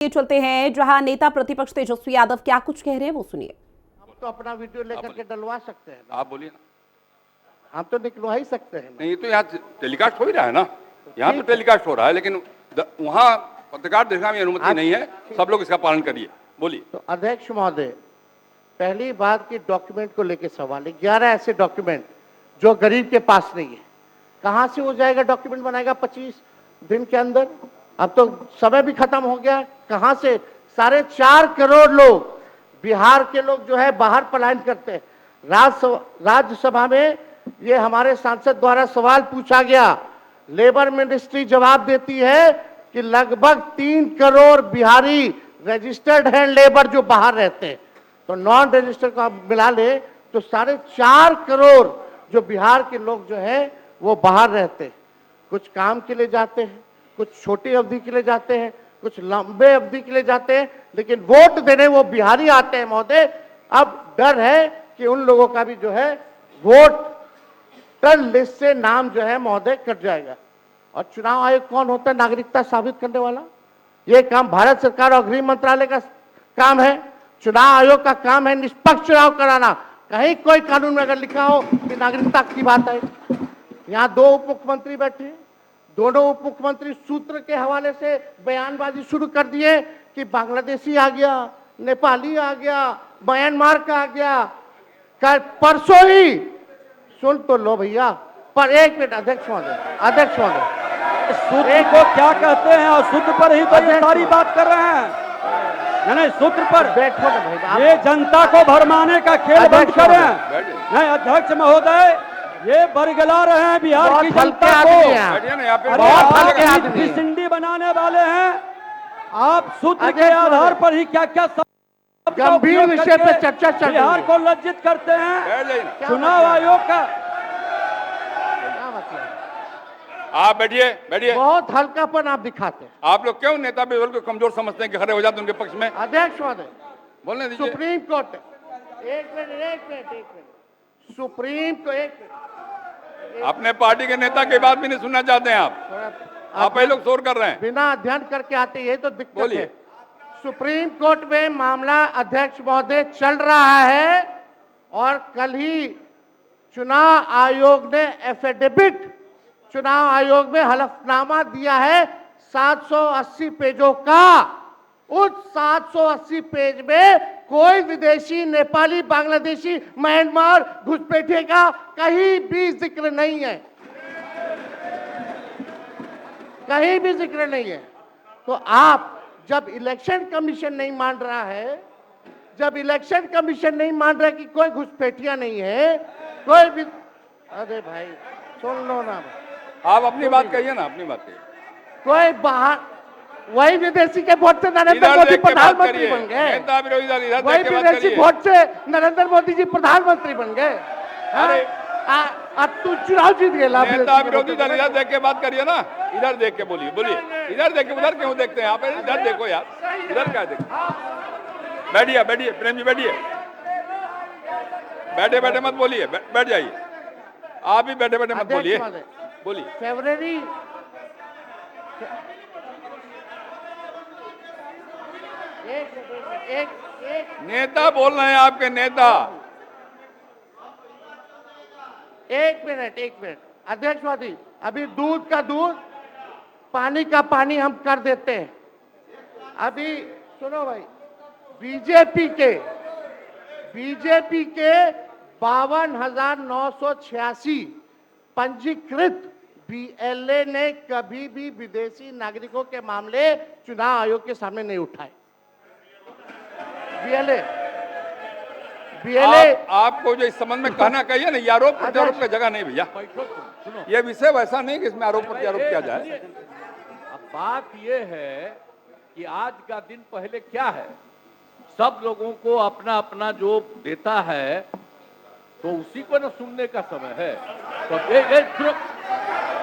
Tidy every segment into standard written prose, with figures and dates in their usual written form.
चलते हैं जहां नेता प्रतिपक्ष तेजस्वी यादव क्या कुछ कह रहे हैं वो सुनिए। हम तो अपना वीडियो लेकर के डलवा सकते हैं। आप बोलिए ना। हम तो निकलवा ही सकते हैं। नहीं, तो यहाँ टेलीकास्ट हो ही रहा है ना, यहाँ तो टेलीकास्ट हो रहा है, लेकिन वहाँ पत्रकार देखने में अनुमति नहीं है। सब लोग इसका पालन करिए। बोलिए। तो अध्यक्ष महोदय, पहली बात की डॉक्यूमेंट को लेकर सवाल है। 11 ऐसे डॉक्यूमेंट जो गरीब के पास नहीं है, कहाँ से हो जाएगा? डॉक्यूमेंट बनाएगा 25 दिन के अंदर? अब तो समय भी खत्म हो गया। कहाँ से 4.5 करोड़ लोग, बिहार के लोग जो है बाहर पलायन करते हैं। राज्यसभा में ये हमारे सांसद द्वारा सवाल पूछा गया, लेबर मिनिस्ट्री जवाब देती है कि लगभग 3 करोड़ बिहारी रजिस्टर्ड हैं लेबर जो बाहर रहते हैं। तो नॉन रजिस्टर्ड का मिला ले तो 4.5 करोड़ जो बिहार के लोग जो है वो बाहर रहते हैं। कुछ काम के लिए जाते हैं, कुछ छोटी अवधि के लिए जाते हैं, कुछ लंबे अवधि के लिए जाते हैं, लेकिन वोट देने वो बिहारी आते हैं महोदय। अब डर है कि उन लोगों का भी जो है वोटर लिस्ट से नाम जो है महोदय कट जाएगा। और चुनाव आयोग कौन होता है नागरिकता साबित करने वाला? ये काम भारत सरकार और गृह मंत्रालय का काम है। चुनाव आयोग का काम है निष्पक्ष चुनाव कराना। कहीं कोई कानून में अगर लिखा हो कि नागरिकता की बात है। यहाँ 2 उप मुख्यमंत्री बैठे हैं, दोनों उप मुख्यमंत्री सूत्र के हवाले से बयानबाजी शुरू कर दिए कि बांग्लादेशी आ गया, नेपाली आ गया, म्यांमार का आ गया। कल परसों ही सुन तो लो भैया, पर एक मिनट अध्यक्ष महोदय, सूत्र को क्या कहते हैं और सूत्र पर ही तो ये सारी बात कर रहे हैं। नहीं, सूत्र पर बैठो ना भाई, ये जनता को भरमाने का खेल बंद करें। नहीं अध्यक्ष महोदय, ये बरगला रहे हैं बिहार की जनता को। बहुत हल्के आदमी सिंडी बनाने वाले हैं। आप सूत्र के आधार पर ही क्या क्या गंभीर विषय पे चर्चा चल रही है। बिहार को लज्जित करते हैं। चुनाव आयोग का आप बैठिए। बहुत हल्कापन आप दिखाते हैं। आप लोग क्यों नेता विरोध को कमजोर समझते हैं कि खड़े हो जाते हैं उनके पक्ष में? अध्यक्ष महोदय, बोलने दीजिए। सुप्रीम कोर्ट, एक मिनट, सुप्रीम को एक मिनट, अपने पार्टी के नेता की बात भी नहीं सुनना चाहते हैं आप ही लोग शोर कर रहे हैं। बिना अध्ययन करके आते ये तो दिक्कत बोलिए। है। सुप्रीम कोर्ट में मामला अध्यक्ष महोदय चल रहा है और कल ही चुनाव आयोग ने एफिडेविट, चुनाव आयोग में हलफनामा दिया है 780 पेजों का। उस 780 पेज में कोई विदेशी, नेपाली, बांग्लादेशी, म्यांमार, घुसपैठिए का कहीं भी जिक्र नहीं है, कहीं भी जिक्र नहीं है। तो आप जब इलेक्शन कमीशन नहीं मान रहा है, जब इलेक्शन कमीशन नहीं मान रहा है कि कोई घुसपैठिया नहीं है, कोई भी, अरे भाई सुन लो ना, आप अपनी बात कहिए ना, अपनी बात कहिए। कोई बाहर, वही विदेशी के वोट से नरेंद्र मोदी प्रधानमंत्री बन गए। वही विदेशी वोट से नरेंद्र मोदी जी प्रधानमंत्री बन गए। तू चुनाव जीत गए। नेता विरोधी दल इधर देख के बात करिए ना, इधर देख के बोलिए। इधर देख के, उधर क्यों देखते हैं आप? इधर देखो यार, इधर क्या देखो। बैठिए प्रेम जी, बैठे मत बोलिए, बैठ जाइए। आप भी बैठे मत बोलिए। फरवरी एक नेता बोल रहे हैं, आपके नेता। एक मिनट अध्यक्ष महोदय, अभी दूध का दूध, पानी का पानी हम कर देते हैं। अभी सुनो भाई, बीजेपी के 52,986 पंजीकृत बीएलए ने कभी भी विदेशी नागरिकों के मामले चुनाव आयोग के सामने नहीं उठाए। बीएलए आपको जो इस संबंध में कहना कहिए ना, ये आरोप प्रत्यारोप का जगह नहीं भैया। ये विषय वैसा नहीं कि इसमें आरोप प्रत्यारोप किया जाए। अब बात ये है कि आज का दिन पहले क्या है, सब लोगों को अपना अपना जो देता है तो उसी को ना सुनने का समय है। तो सुनो,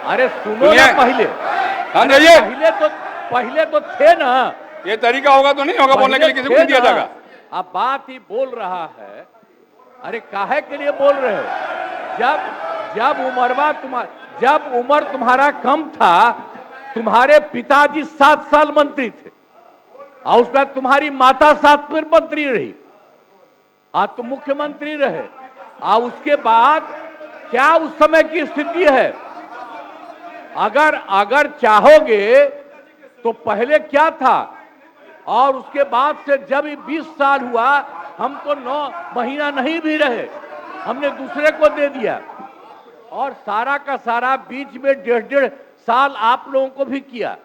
अरे सुनो ना पहले तो थे ना। ये तरीका होगा तो नहीं होगा बोलने के लिए, किसी को नहीं दिया जाएगा। अब बात ही बोल रहा है। अरे काहे के लिए बोल रहे हो? जब उम्र तुम्हारा कम था, तुम्हारे पिताजी 7 साल मंत्री थे, और उसमें तुम्हारी माता 7 फिर मंत्री रही, आज तुम मुख्यमंत्री रहे। और उसके बाद क्या उस समय की स्थिति है? अगर चाहोगे तो पहले क्या था, और उसके बाद से जब 20 साल हुआ, हम तो 9 महीना नहीं भी रहे, हमने दूसरे को दे दिया। और सारा का सारा बीच में 1.5 साल आप लोगों को भी किया,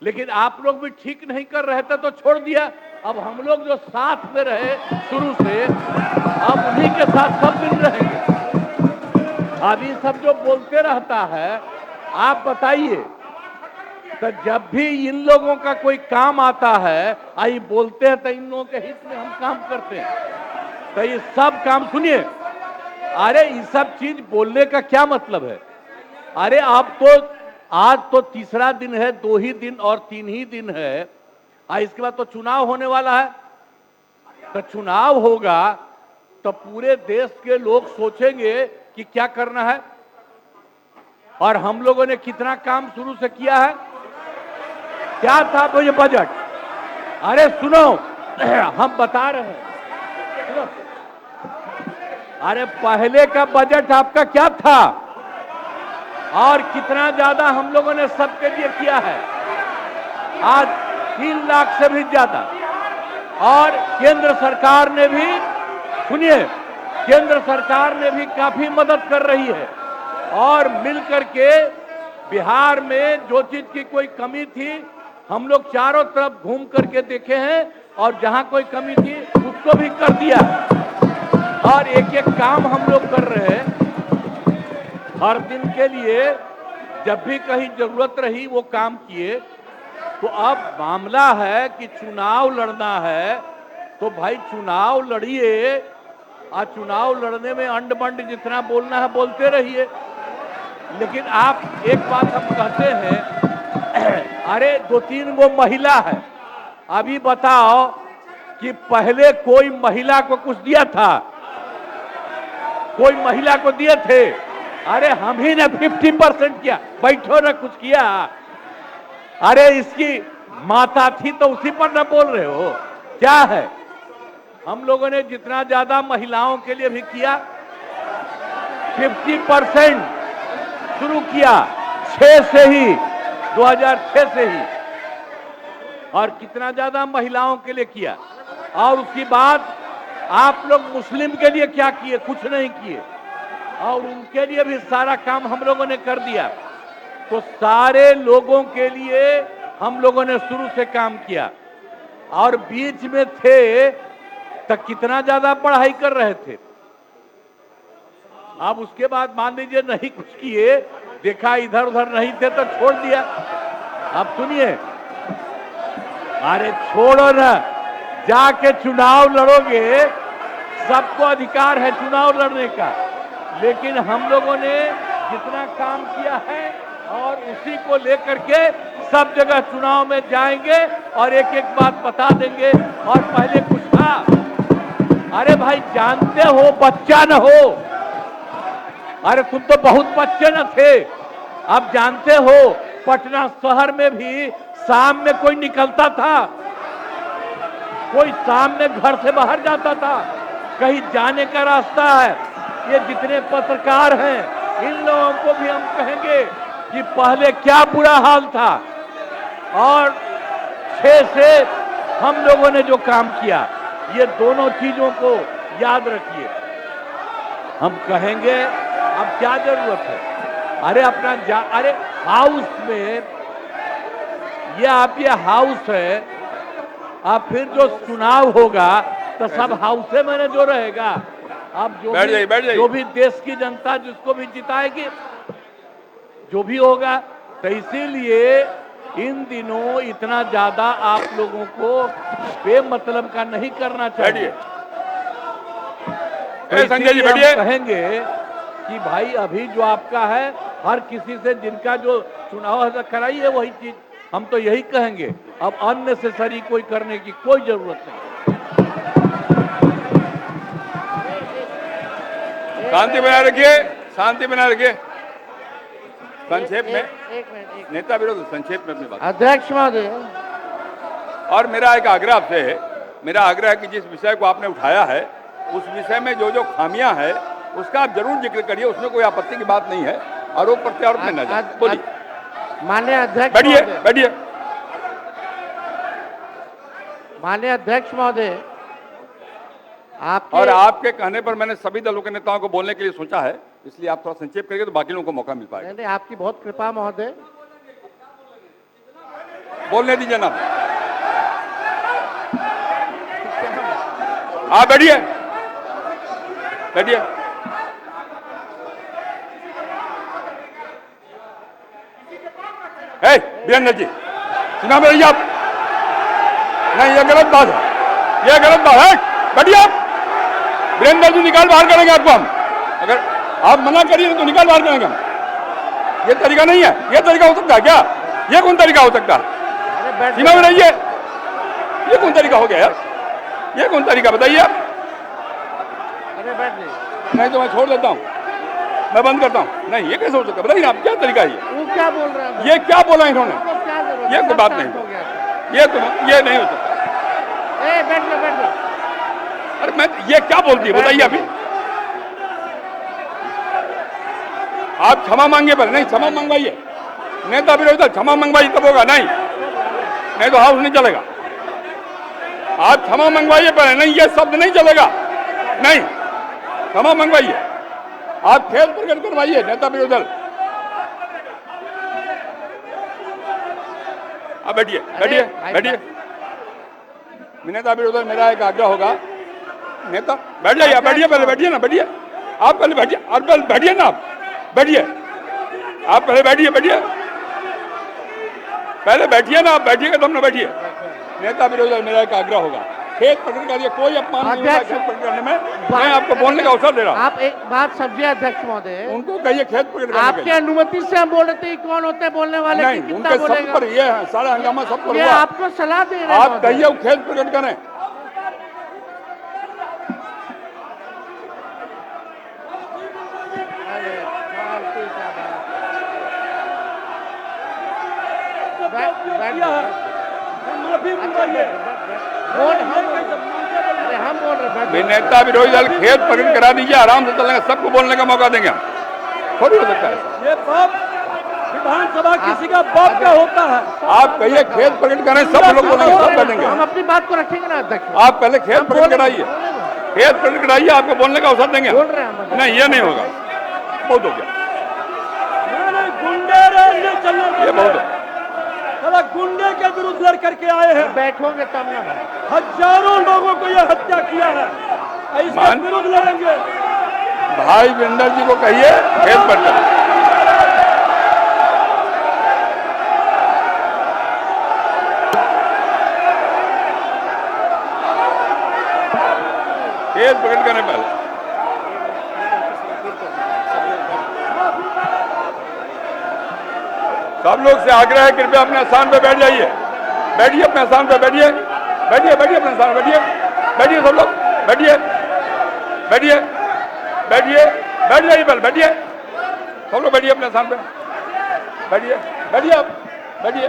लेकिन आप लोग भी ठीक नहीं कर रहे थे तो छोड़ दिया। अब हम लोग जो साथ में रहे शुरू से, अब उन्हीं के साथ सब दिन रहेंगे। अभी सब जो बोलते रहता है, आप बताइए, तो जब भी इन लोगों का कोई काम आता है, आई बोलते हैं तो इन लोगों के हित में हम काम करते हैं। तो ये सब काम सुनिए, अरे ये सब चीज बोलने का क्या मतलब है? अरे अब तो आज तो तीसरा दिन है, 2 ही दिन और 3 ही दिन है, इसके बाद तो चुनाव होने वाला है। तो चुनाव होगा तो पूरे देश के लोग सोचेंगे कि क्या करना है, और हम लोगों ने कितना काम शुरू से किया है। क्या था वो ये बजट? अरे सुनो, हम बता रहे हैं, सुनो। अरे पहले का बजट आपका क्या था, और कितना ज्यादा हम लोगों ने सबके लिए किया है? आज 3 लाख से भी ज्यादा। और केंद्र सरकार ने भी, सुनिए, केंद्र सरकार ने भी काफी मदद कर रही है, और मिलकर के बिहार में जो चीज की कोई कमी थी, हम लोग चारों तरफ घूम करके देखे हैं, और जहां कोई कमी थी उसको भी कर दिया। और एक एक काम हम लोग कर रहे हैं हर दिन के लिए, जब भी कहीं जरूरत रही वो काम किए। तो अब मामला है कि चुनाव लड़ना है, तो भाई चुनाव लड़िए, और चुनाव लड़ने में अंड बंड जितना बोलना है बोलते रहिए। लेकिन आप एक बात हम कहते हैं, अरे 2-3 वो महिला है, अभी बताओ कि पहले कोई महिला को कुछ दिया था? कोई महिला को दिए थे? अरे हम ही ने 50% किया, बैठो ना कुछ किया। अरे इसकी माता थी तो उसी पर ना बोल रहे हो, क्या है? हम लोगों ने जितना ज्यादा महिलाओं के लिए भी किया, 50% शुरू किया 6 से ही, 2006 से ही, और कितना ज्यादा महिलाओं के लिए किया। और उसके बाद आप लोग मुस्लिम के लिए क्या किए? कुछ नहीं किए, और उनके लिए भी सारा काम हम लोगों ने कर दिया। तो सारे लोगों के लिए हम लोगों ने शुरू से काम किया। और बीच में थे तो कितना ज्यादा पढ़ाई कर रहे थे। अब उसके बाद मान लीजिए नहीं कुछ किए, देखा इधर उधर नहीं थे तो छोड़ दिया। अब सुनिए, अरे छोड़ो ना, जाके चुनाव लड़ोगे, सबको अधिकार है चुनाव लड़ने का। लेकिन हम लोगों ने जितना काम किया है, और उसी को लेकर के सब जगह चुनाव में जाएंगे, और एक एक बात बता देंगे। और पहले कुछ था, अरे भाई जानते हो, बच्चा न हो, अरे तुम तो बहुत बच्चे न थे। अब जानते हो, पटना शहर में भी शाम में कोई निकलता था, कोई शाम में घर से बाहर जाता था, कहीं जाने का रास्ता है। ये जितने पत्रकार हैं, इन लोगों को भी हम कहेंगे कि पहले क्या बुरा हाल था, और 6 से हम लोगों ने जो काम किया, ये दोनों चीजों को याद रखिए। हम कहेंगे अब क्या जरूरत है? अरे अपना अरे हाउस में, ये हाउस है, अब फिर जो चुनाव होगा तो सब हाउस में जो रहेगा। अब जो भी देश की जनता जिसको भी जिताएगी, जो भी होगा। तो इसीलिए इन दिनों इतना ज्यादा आप लोगों को बेमतलब का नहीं करना चाहिए। तो संजय जी इसीलिए हम कहेंगे कि भाई अभी जो आपका है, हर किसी से जिनका जो चुनाव कराइए वही चीज, हम तो यही कहेंगे। अब अननेसेसरी कोई करने की कोई जरूरत नहीं। शांति बनाए रखिए, शांति बनाए रखिए। संक्षेप में, एक मिनट, नेता विरोध, संक्षेप में अपनी बात। अध्यक्ष महोदय, और मेरा एक आग्रह आपसे है, मेरा आग्रह है कि जिस विषय को आपने उठाया है उस विषय में जो जो खामियां है उसका आप जरूर जिक्र करिए, उसमें कोई आपत्ति की बात नहीं है। आरोप प्रत्यारोप में न जाए। बोलिए। माननीय अध्यक्ष बैठिए महोदय, बैठिए। माननीय अध्यक्ष महोदय, और आपके कहने पर मैंने सभी दलों के नेताओं को बोलने के लिए सोचा है, इसलिए आप थोड़ा संक्षेप करेंगे तो बाकी लोगों को मौका मिल पाएगा। नहीं, आपकी बहुत कृपा महोदय। बोलने दीजिए ना। आप बैठिए बैठिए। वीरेंद्र जी सुना रहिए आप। नहीं, ये गलत बात है, ये गलत बात है। बैठिए आप। वीरेंद्र जी निकाल बाहर करेंगे आपको हम, अगर आप मना करिए तो निकाल बाहर करेंगे हम। ये तरीका नहीं है, ये तरीका हो सकता है क्या? ये कौन तरीका हो सकता है? सीमा में रहिए। ये कौन तरीका हो गया यार? ये कौन तरीका बताइए आप? अरे बैठ जाइए। नहीं तो मैं छोड़ देता हूँ, मैं बंद करता हूँ। नहीं, ये कैसे हो सकता है? बताइए आप, क्या तरीका है ये? वो क्या बोल रहे हैं? ये क्या बोला इन्होंने? क्या जरूरत? ये कोई बात नहीं, ये तो ये नहीं हो सकता। बैठ लो, बैठ लो। अरे मैं ये क्या बोलती है बताइए अभी? आप क्षमा मांगे पर नहीं, क्षमा मंगवाइए। नेता विरोधी दल क्षमा मंगवाइए तब होगा, नहीं तो हाउस नहीं चलेगा। आप क्षमा मंगवाइए पर नहीं, ये शब्द नहीं चलेगा। नहीं, क्षमा मंगवाइए। आप खेद प्रकट करवाइए नेता विरोधी दल। आप बैठिए बैठिए बैठिए। नेता विरोधी दल मेरा एक आग्रह होगा, नेता बैठ जाइए, बैठिए पहले, बैठिए ना, बैठिए आप पहले, बैठिए और पहले बैठिए ना, आप बैठिए, आप पहले बैठिए, बैठिए पहले बैठिए ना, आप बैठिएगा तब ना बैठिए। नेता विरोधी दल मेरा एक आग्रह होगा, खेद प्रकट करिए, कोई अपमान नहीं होगा खेद प्रकट करने में। मैं आपको बोलने का अवसर दे रहा हूँ। आप एक बात समझिए अध्यक्ष महोदय, उनको कहिए खेद प्रकट करने आपके अनुमति से हम बोल रहे थे कौन होते हैं बोलने वाले? नहीं, कितना उनके सब बोलेगा? पर ये है, सारा हंगामा सब पर ये हुआ। आपको सलाह दे रहे हैं आप महोदय। कहिए वो खेद प्रकट करें। नेता विरोधी दल खेद प्रकट करा दीजिए, आराम से चलेंगे, सबको बोलने का मौका देंगे हम। थोड़ी हो सकता है ये बाप विधानसभा किसी का बाप का होता है। आप कहिए खेद प्रकट करें, सब लोग बोलेंगे, सब बैठेंगे। हम अपनी बात को रखेंगे ना अध्यक्ष। आप पहले खेद प्रकट कराइए, खेद प्रकट कराइए, आपको बोलने का अवसर देंगे। बोल रहे हैं हम। नहीं, ये नहीं होगा, बहुत हो गया, गुंडे नहीं चलने, ये बहुत हो। गुंडे के विरुद्ध लड़ करके आए हैं। बैठोगे तब ना। हजारों लोगों को यह हत्या किया है, इसके विरुद्ध लड़ेंगे। भाई वीरेंद्र जी को कहिए खेद प्रकट करें। खेद प्रकट करने पहले सब लोग से आग्रह है, कृपया अपने स्थान पे बैठ जाइए। बैठिए अपने स्थान पे, बैठिए बैठिए बैठिए अपने स्थान पे बैठिए, बैठिए सब लोग, बैठिए बैठिए बैठिए, बैठ जाइए पहले, बैठिए सब लोग, बैठिए अपने स्थान पे, बैठिए बैठिए आप बैठिए।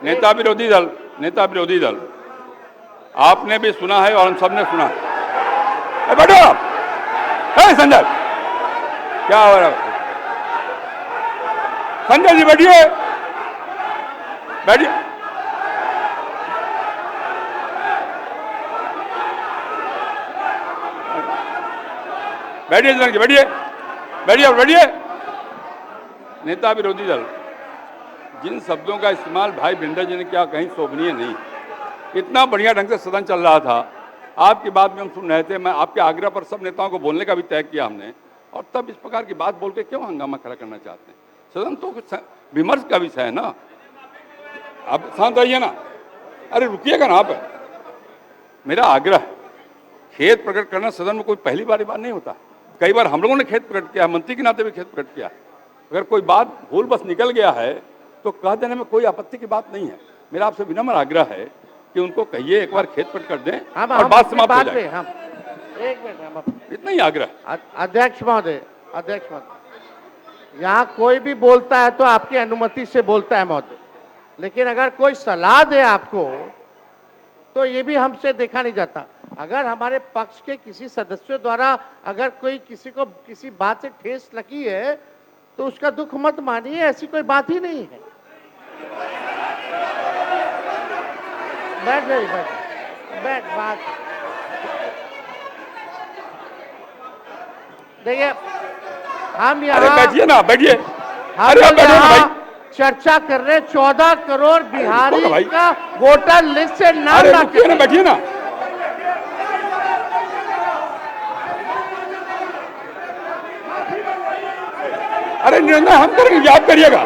नेता विरोधी दल, नेता विरोधी दल, आपने भी सुना है और हम सब ने सुना है। बैठो आप। संजय क्या हो रहा है? संजय जी बैठिए बैठिए। बैठिए जनक जी, बैठिए बैठिए बैठिए। नेता विरोधी दल, जिन शब्दों का इस्तेमाल भाई वीरेंद्र जी ने किया कहीं शोभनीय नहीं। इतना बढ़िया ढंग से सदन चल रहा था, आपकी बात में हम सुन रहे थे, मैं आपके आग्रह पर सब नेताओं को बोलने का भी तय किया हमने, और तब इस प्रकार की बात बोल के क्यों हंगामा खड़ा करना चाहते हैं? सदन तो कुछ विमर्श का विषय है ना, आप शांत रहिए ना। अरे रुकिएगा ना आप। मेरा आग्रह, खेद प्रकट करना सदन में कोई पहली बार बात नहीं होता। कई बार हम लोगों ने खेद प्रकट किया, मंत्री के नाते भी खेद प्रकट किया। अगर कोई बात भूल बस निकल गया है तो कह देने में कोई आपत्ति की बात नहीं है। मेरा आपसे विनम्र आग्रह है कि उनको कहिए एक बार खेद प्रकट कर दें और बात समाप्त हो जाए। एक मिनट, इतना ही आग्रह। अध्यक्ष महोदय, अध्यक्ष महोदय, यहाँ कोई भी बोलता है तो आपकी अनुमति से बोलता है महोदय, लेकिन अगर कोई सलाह दे आपको तो ये भी हमसे देखा नहीं जाता। अगर हमारे पक्ष के किसी सदस्यों द्वारा अगर कोई किसी को किसी बात से ठेस लगी है तो उसका दुख मत मानिए, ऐसी कोई बात ही नहीं है। बैठ जाइए, बैठ बात। देखिए हम अरे यहाँ बैठिए ना, बैठिए। हम अरे आप बैठो ना भाई। यहाँ चर्चा कर रहे 14 करोड़ बिहारी भाई। का वोटर लिस्ट से नाम अरे ना रुकिए ना, बैठिए ना। अरे निर्णय हम करेंगे, याद करिएगा।